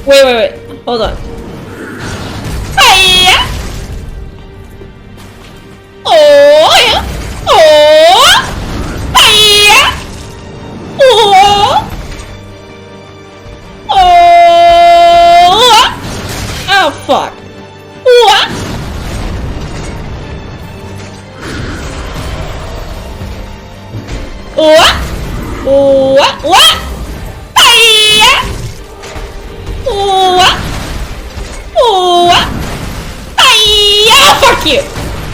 Wait. Hold on. Hiya! Oh, yeah. Oh! Hiya! Oh! Oh! Oh, fuck. What? What? What? Hiya! What? What? Hiya! Fuck you!